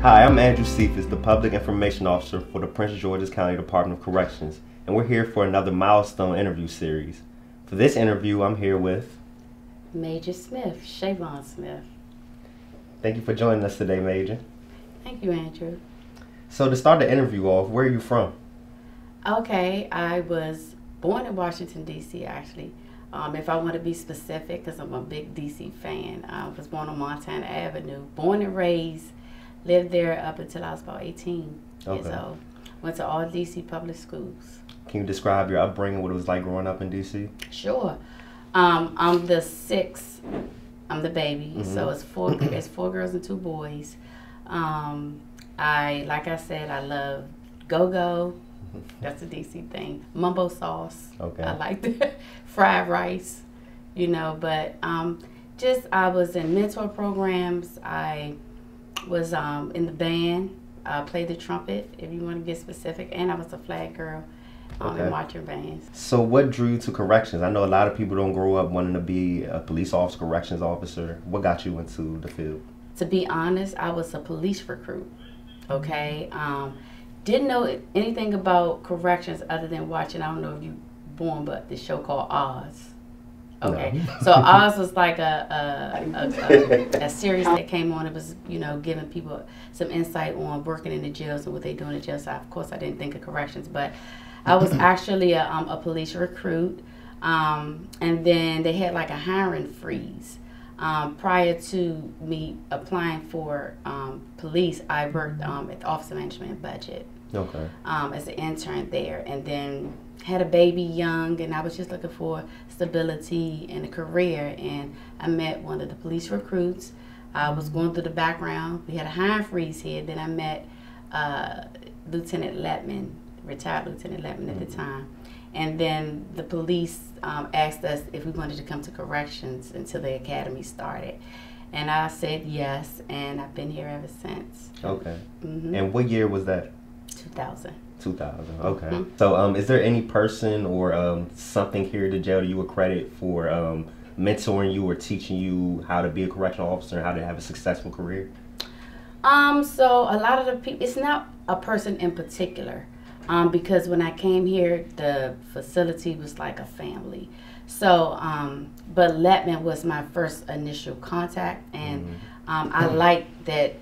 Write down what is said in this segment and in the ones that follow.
Hi, I'm Andrew Cephas, the Public Information Officer for the Prince George's County Department of Corrections, and we're here for another Milestone interview series. For this interview, I'm here with Major Smith, Shavon Smith. Thank you for joining us today, Major. Thank you, Andrew. So to start the interview off, where are you from? Okay, I was born in Washington, D.C. actually. If I want to be specific, because I'm a big D.C. fan, I was born on Montana Avenue, born and raised, lived there up until I was about 18 years old. Went to all D.C. public schools. Can you describe your upbringing, what it was like growing up in D.C.? Sure. I'm the sixth. I'm the baby, so it's four girls and 2 boys. Like I said, I love go-go. That's a DC thing. Mumbo sauce. Okay. I like that. Fried rice, you know, but I was in mentor programs. I was in the band. I played the trumpet, if you want to get specific, and I was a flag girl in marching bands. So what drew you to corrections? I know a lot of people don't grow up wanting to be a police officer, corrections officer. What got you into the field? To be honest, I was a police recruit, okay? Didn't know anything about corrections other than watching, I don't know if you born, but the show called Oz. Okay, no. So Oz was like a series that came on. It was, you know, giving people some insight on working in the jails and what they do in the jails. So of course, I didn't think of corrections, but I was actually a police recruit. And then they had like a hiring freeze. Prior to me applying for police, I worked at the Office of Management and Budget as an intern there, and then had a baby young, and I was just looking for stability in a career, and I met one of the police recruits. I was going through the background. We had a hiring freeze here. Then I met Lieutenant Letman, retired Lieutenant Letman at the time. And then the police asked us if we wanted to come to corrections until the academy started. And I said yes, and I've been here ever since. Okay. And what year was that? 2000. 2000, okay. So is there any person or something here at the jail that you would credit for mentoring you or teaching you how to be a correctional officer and how to have a successful career? So a lot of the people, it's not a person in particular. Because when I came here, the facility was like a family. So, but Letman was my first initial contact, and I liked that.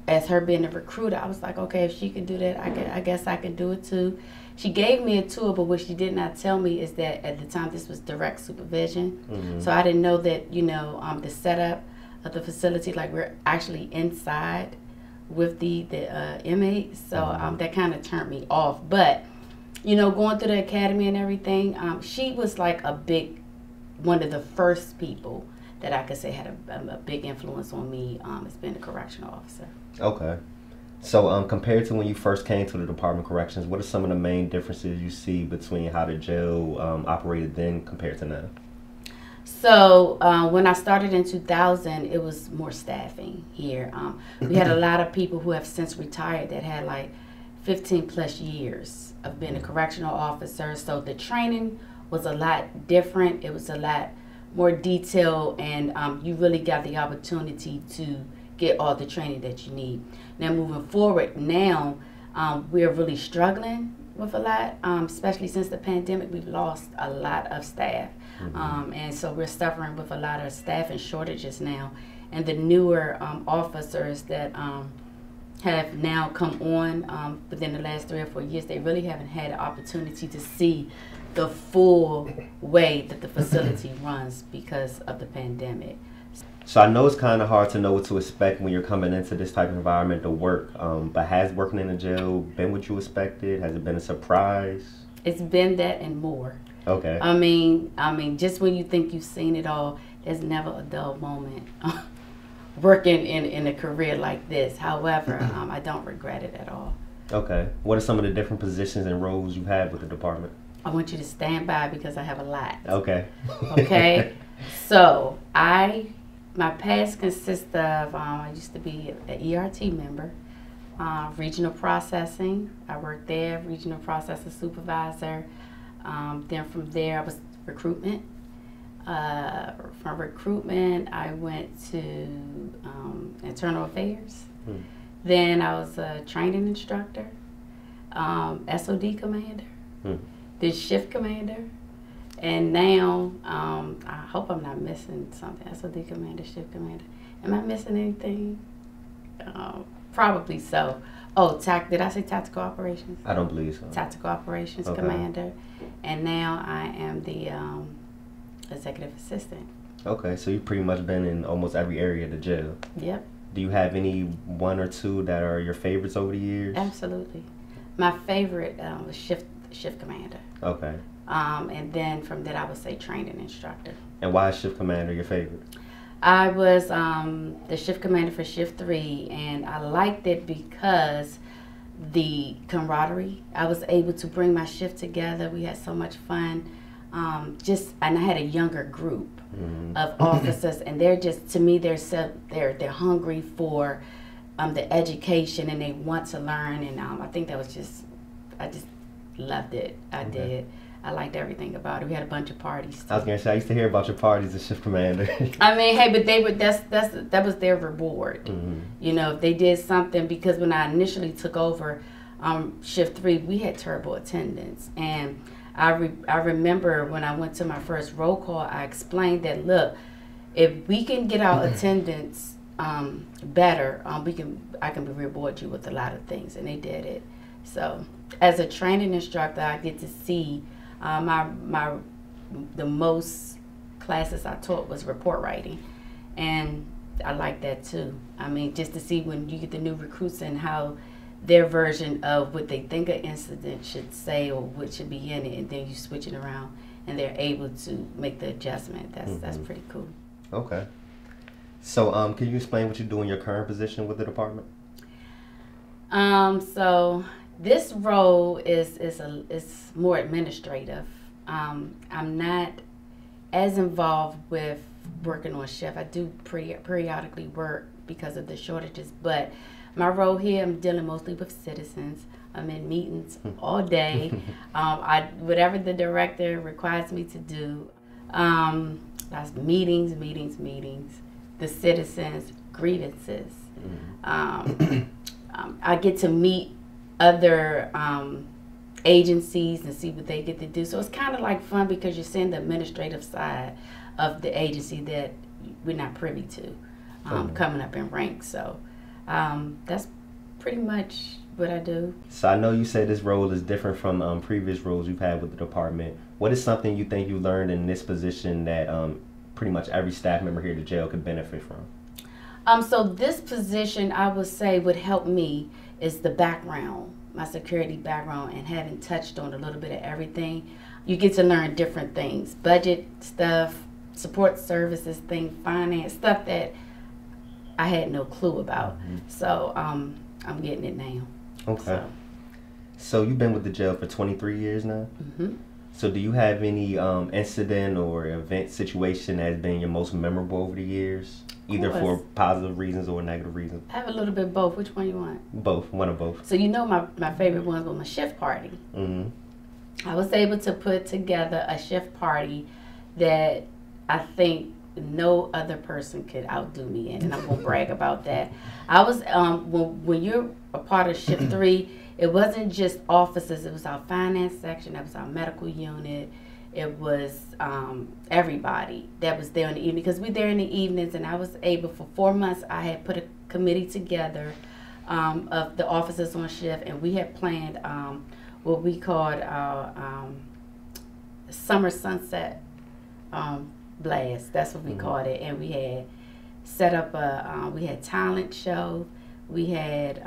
As her being a recruiter, I was like, okay, if she can do that, I guess I can do it too. She gave me a tour, but what she did not tell me is that at the time this was direct supervision. So I didn't know that, you know, the setup of the facility, like we're actually inside with the inmates, so that kind of turned me off. But you know, going through the academy and everything, she was like one of the first people that I could say had a big influence on me as being a correctional officer. Okay, so compared to when you first came to the Department of Corrections, what are some of the main differences you see between how the jail operated then compared to now? So when I started in 2000, it was more staffing here. We had a lot of people who have since retired that had like 15 plus years of being a correctional officer. So the training was a lot different. It was a lot more detailed, and you really got the opportunity to get all the training that you need. Now moving forward, now we're really struggling with a lot, especially since the pandemic. We've lost a lot of staff. And so we're suffering with a lot of staffing shortages now. And the newer officers that have now come on within the last 3 or 4 years, they really haven't had an opportunity to see the full way that the facility runs because of the pandemic. So I know it's kind of hard to know what to expect when you're coming into this type of environment to work, but has working in a jail been what you expected? Has it been a surprise? It's been that and more. Okay. I mean, just when you think you've seen it all, there's never a dull moment working in a career like this. However, I don't regret it at all. Okay. What are some of the different positions and roles you have with the department? I want you to stand by because I have a lot. Okay. Okay. So my past consists of, I used to be an ERT member, regional processing. I worked there, regional processing supervisor. Then from there, I was recruitment. From recruitment, I went to internal affairs. Then I was a training instructor, SOD commander, then shift commander, and now I hope I'm not missing something. SOD commander, shift commander. Am I missing anything? Probably so. Oh, did I say tactical operations? I don't believe so. Tactical operations commander, and now I am the executive assistant. Okay, so you've pretty much been in almost every area of the jail. Yep. Do you have any one or two that are your favorites over the years? Absolutely. My favorite was shift commander. Okay. And then from that I would say training instructor. And why is shift commander your favorite? I was the shift commander for shift 3, and I liked it because the camaraderie. I was able to bring my shift together. We had so much fun. And I had a younger group of officers, and they're just, to me, they're hungry for the education, and they want to learn. And I think that was I just loved it. I did. I liked everything about it. We had a bunch of parties too. I was gonna say, I used to hear about your parties as shift commander. I mean, hey, but that was their reward. You know, if they did something, because when I initially took over shift 3, we had terrible attendance, and I remember when I went to my first roll call, I explained that, look, if we can get our attendance better, I can reward you with a lot of things, and they did it. So, as a training instructor, I get to see the most classes I taught was report writing, and I like that too. I mean, just to see when you get the new recruits and how their version of what they think an incident should say or what should be in it, and then you switch it around and they're able to make the adjustment. That's pretty cool. Okay. So can you explain what you do in your current position with the department? So this role is more administrative. I'm not as involved with working on shift. I do periodically work because of the shortages, but my role here, I'm dealing mostly with citizens. I'm in meetings all day. Whatever the director requires me to do, that's meetings. The citizens' grievances. I get to meet other agencies and see what they get to do. So it's kind of like fun because you're seeing the administrative side of the agency that we're not privy to coming up in ranks. So that's pretty much what I do. So I know you said this role is different from previous roles you've had with the department. What is something you think you learned in this position that pretty much every staff member here at the jail could benefit from? So this position, I would say, would help me is the background, my security background, and having touched on a little bit of everything. You get to learn different things, budget stuff, support services things, finance, stuff that I had no clue about. So I'm getting it now. Okay. So you've been with the jail for 23 years now? So do you have any incident or event situation that has been your most memorable over the years? Either for positive reasons or negative reasons? I have a little bit of both. Which one you want? Both. One of both. So you know my favorite one was my shift party. I was able to put together a shift party that I think no other person could outdo me in, and I'm gonna brag about that. I was when you're a part of shift 3, it wasn't just officers. It was our finance section. That was our medical unit. It was everybody that was there in the evening, because we're there in the evenings, and I was able, for 4 months, I had put a committee together of the officers on shift, and we had planned what we called our summer sunset blast. That's what we called it. And we had set up we had talent show. We had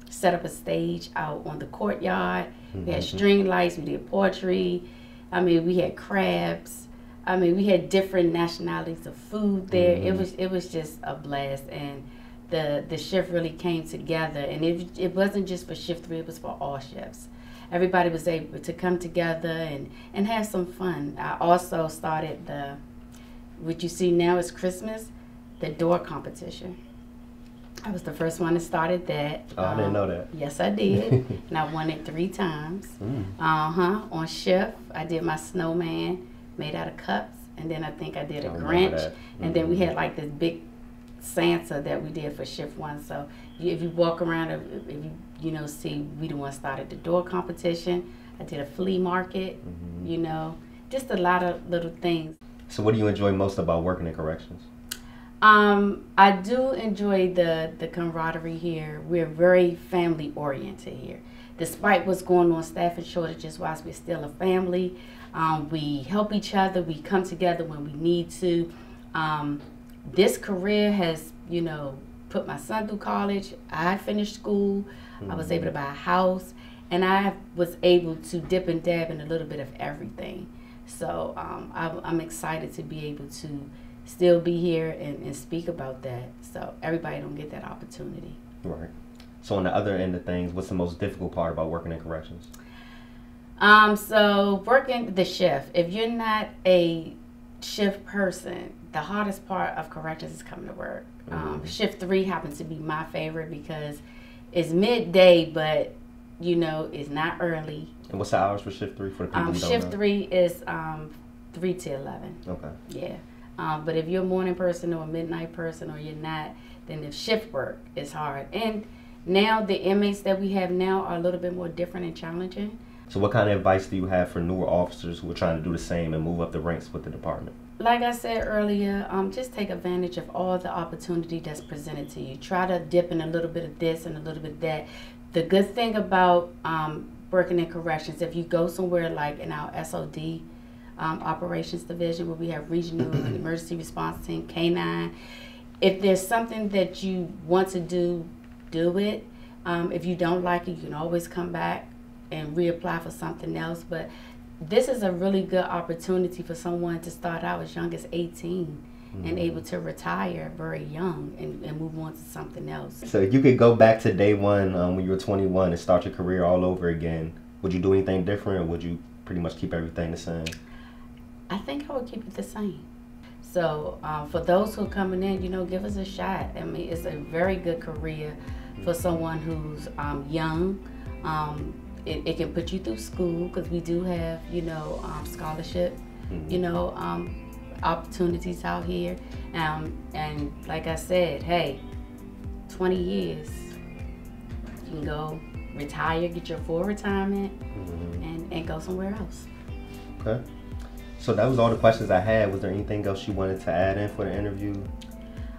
set up a stage out on the courtyard. We had string lights. We did poetry. I mean, we had crabs. I mean, we had different nationalities of food there. It was just a blast, and the shift really came together. And it wasn't just for shift 3; it was for all shifts. Everybody was able to come together and have some fun. I also started what you see now is Christmas, the door competition. I was the first one that started that. Oh, I didn't know that. Yes, I did. And I won it 3 times. On shift, I did my snowman made out of cups, and then I think I did a Grinch, and then we had like this big Santa that we did for shift 1. So if you walk around, if you see, we the one started the door competition. I did a flea market, just a lot of little things. So what do you enjoy most about working in corrections? I do enjoy the camaraderie here. We're very family oriented here. Despite what's going on, staffing shortages wise, we're still a family. We help each other. We come together when we need to. This career has, put my son through college. I finished school. I was able to buy a house, and I was able to dip and dab in a little bit of everything. So I'm excited to be able to still be here and speak about that. So everybody don't get that opportunity. Right. So on the other end of things, what's the most difficult part about working in corrections? So working the shift. If you're not a shift person, the hardest part of corrections is coming to work. Shift 3 happens to be my favorite because it's midday, but it's not early. And what's the hours for shift 3 for the people who don't know? Shift 3 is 3 to 11. Okay. Yeah. But if you're a morning person or a midnight person or you're not, then the shift work is hard. And now the inmates that we have now are a little bit more different and challenging. So what kind of advice do you have for newer officers who are trying to do the same and move up the ranks with the department? Like I said earlier, just take advantage of all the opportunity that's presented to you. Try to dip in a little bit of this and a little bit of that. The good thing about working in corrections, if you go somewhere like in our SOD operations division where we have regional emergency response team, K9, if there's something that you want to do, do it. If you don't like it, you can always come back and reapply for something else. But this is a really good opportunity for someone to start out as young as 18 and able to retire very young and move on to something else. So if you could go back to day one when you were 21 and start your career all over again, would you do anything different, or would you pretty much keep everything the same? I think I would keep it the same. So for those who are coming in, give us a shot. I mean, it's a very good career for someone who's young. It can put you through school because we do have, scholarship, opportunities out here. And like I said, hey, 20 years, you can go retire, get your full retirement, and go somewhere else. Okay. So that was all the questions I had. Was there anything else you wanted to add in for the interview?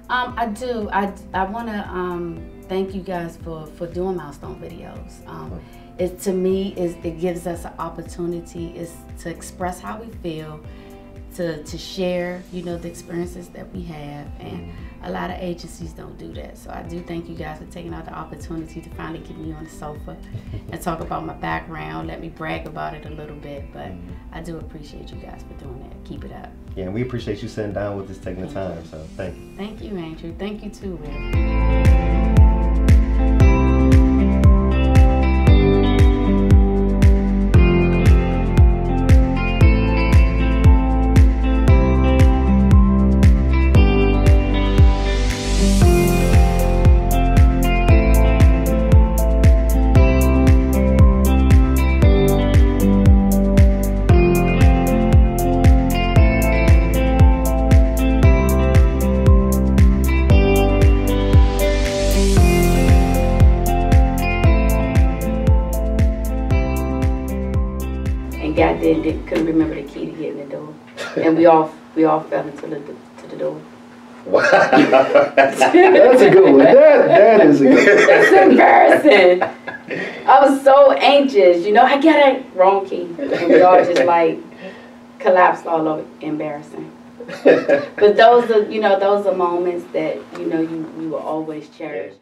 I do. I want to thank you guys for doing Milestone videos. To me, it gives us an opportunity to express how we feel, to share, the experiences that we have, and a lot of agencies don't do that. So I do thank you guys for taking out the opportunity to finally get me on the sofa and talk about my background, let me brag about it a little bit, but I do appreciate you guys for doing that. Keep it up. Yeah, and we appreciate you sitting down with us, taking the time, so thank you. Thank you, Andrew. Thank you too, Will. Couldn't remember the key to get in the door, and we all fell into the door. Wow, that's a good one. That is a good one. It's embarrassing. I was so anxious, I got a wrong key, and we all just collapsed all over. Embarrassing. But those are moments that you will always cherish.